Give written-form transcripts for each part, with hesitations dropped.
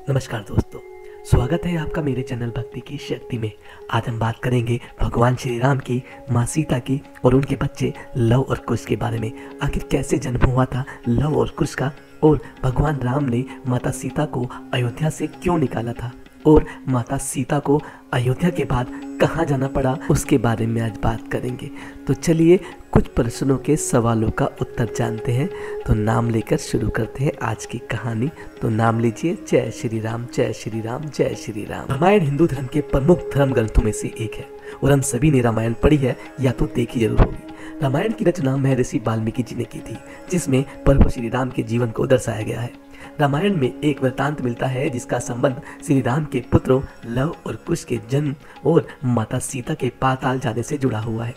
नमस्कार दोस्तों, स्वागत है आपका मेरे चैनल भक्ति की शक्ति में। आज हम बात करेंगे भगवान श्री राम की, माँ सीता की और उनके बच्चे लव और कुश के बारे में। आखिर कैसे जन्म हुआ था लव और कुश का, और भगवान राम ने माता सीता को अयोध्या से क्यों निकाला था, और माता सीता को अयोध्या के बाद कहाँ जाना पड़ा, उसके बारे में आज बात करेंगे। तो चलिए कुछ प्रश्नों के सवालों का उत्तर जानते हैं। तो नाम लेकर शुरू करते हैं आज की कहानी। तो नाम लीजिए। जय श्री राम, जय श्री राम, जय श्री राम। रामायण हिंदू धर्म के प्रमुख धर्म ग्रंथों में से एक है और हम सभी ने रामायण पढ़ी है या तो देखी जरूर होगी। रामायण की रचना महर्षि वाल्मीकि जी ने की थी, जिसमें प्रभु श्री राम के जीवन को दर्शाया गया है। रामायण में एक वृतांत मिलता है जिसका संबंध श्री राम के पुत्रों लव और कुश के जन्म और माता सीता के पाताल जाने से जुड़ा हुआ है।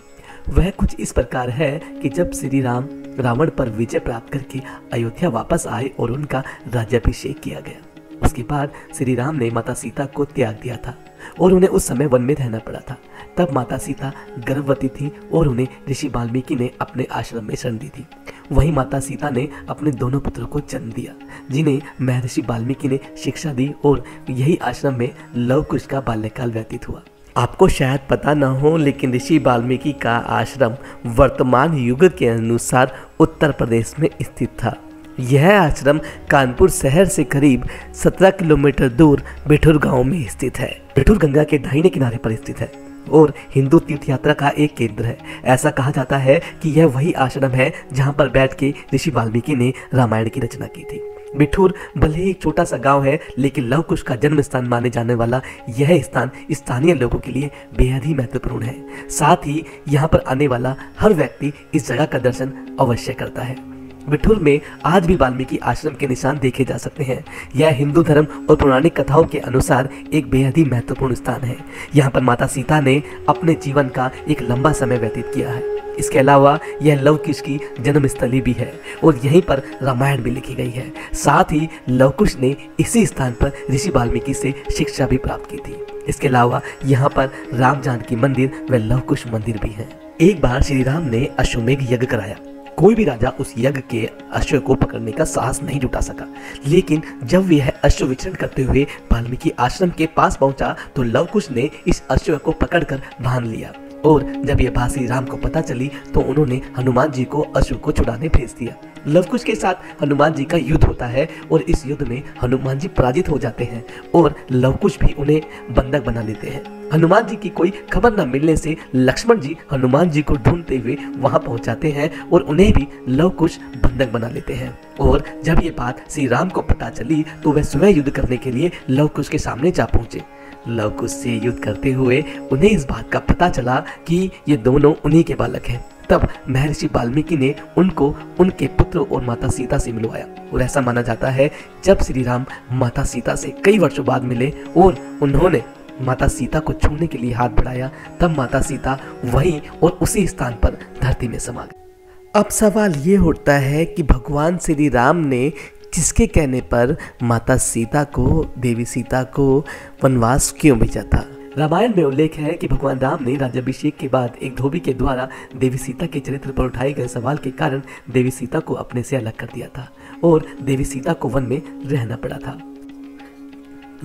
वह कुछ इस प्रकार है कि जब श्री राम रावण पर विजय प्राप्त करके अयोध्या वापस आए और उनका राज्याभिषेक किया गया, उसके बाद श्री राम ने माता सीता को त्याग दिया था और उन्हें उस समय वन में रहना पड़ा था। तब माता सीता गर्भवती थी और उन्हें ऋषि वाल्मीकि ने अपने आश्रम में शरण दी थी। वहीं माता सीता ने अपने दोनों पुत्रों को जन्म दिया, जिन्हें महर्षि वाल्मीकि ने शिक्षा दी, और यही आश्रम में लव कुश का बाल्यकाल व्यतीत हुआ। आपको शायद पता न हो, लेकिन ऋषि वाल्मीकि का आश्रम वर्तमान युग के अनुसार उत्तर प्रदेश में स्थित था। यह आश्रम कानपुर शहर से करीब 17 किलोमीटर दूर बिठूर गांव में स्थित है। बिठूर गंगा के दाहिने किनारे पर स्थित है और हिंदू तीर्थ यात्रा का एक केंद्र है। ऐसा कहा जाता है कि यह वही आश्रम है जहां पर बैठ के ऋषि वाल्मीकि ने रामायण की रचना की थी। बिठूर भले ही एक छोटा सा गांव है, लेकिन लव कुश का जन्म स्थान माने जाने वाला यह स्थान स्थानीय लोगों के लिए बेहद ही महत्वपूर्ण है। साथ ही यहाँ पर आने वाला हर व्यक्ति इस जगह का दर्शन अवश्य करता है। बिठूर में आज भी वाल्मीकि आश्रम के निशान देखे जा सकते हैं। यह हिंदू धर्म और पौराणिक कथाओं के अनुसार एक बेहद ही महत्वपूर्ण स्थान है। यहाँ पर माता सीता ने अपने जीवन का एक लंबा समय व्यतीत किया है। इसके अलावा यह लव कुश की जन्मस्थली भी है और यहीं पर रामायण भी लिखी गई है। साथ ही लव कुश ने इसी स्थान पर ऋषि वाल्मीकि से शिक्षा भी प्राप्त की थी। इसके अलावा यहाँ पर राम जानकी मंदिर व लव कुश मंदिर भी है। एक बार श्री राम ने अश्वमेघ यज्ञ कराया। कोई भी राजा उस यज्ञ के अश्व को पकड़ने का साहस नहीं जुटा सका, लेकिन जब वह अश्व विचरण करते हुए वाल्मीकि आश्रम के पास पहुंचा तो लव कुश ने इस अश्व को पकड़कर बांध लिया, और जब यह बात श्री राम को पता चली तो उन्होंने हनुमान जी को अश्व को छुड़ाने भेज दिया। लव कुश के साथ हनुमान जी का युद्ध होता है और इस युद्ध में हनुमान जी पराजित हो जाते हैं और लव कुश भी उन्हें बंधक बना लेते हैं। हनुमान जी की कोई खबर न मिलने से लक्ष्मण जी हनुमान जी को ढूंढते हुए वहां पहुंचाते हैं और उन्हें भी लव कुश बंधक बना लेते हैं। और जब ये बात श्री राम को पता चली तो वह स्वयं युद्ध करने के लिए लव कुश के सामने जा पहुंचे। लव कुश से युद्ध करते हुए उन्हें इस बात का पता चला कि ये दोनों उन्हीं के बालक हैं। तब महर्षि वाल्मीकि ने उनको उनके पुत्र और माता सीता से मिलवाया, और ऐसा माना जाता है जब श्री राम माता सीता से कई वर्षों बाद मिले और उन्होंने माता सीता को छूने के लिए हाथ बढ़ाया, तब माता सीता वहीं और उसी स्थान पर धरती में समा गई। अब सवाल ये उठता है कि भगवान श्री राम ने किसके कहने पर माता सीता को, देवी सीता को वनवास क्यों भेजा था? रामायण में उल्लेख है कि भगवान राम ने राज्याभिषेक के बाद एक धोबी के द्वारा देवी सीता के चरित्र पर उठाए गए सवाल के कारण देवी सीता को अपने से अलग कर दिया था और देवी सीता को वन में रहना पड़ा था।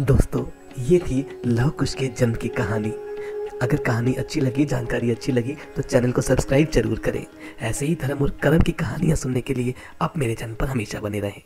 दोस्तों, ये थी लव कुश के जन्म की कहानी। अगर कहानी अच्छी लगी, जानकारी अच्छी लगी तो चैनल को सब्सक्राइब जरूर करें। ऐसे ही धर्म और कर्म की कहानियां सुनने के लिए आप मेरे चैनल पर हमेशा बने रहें।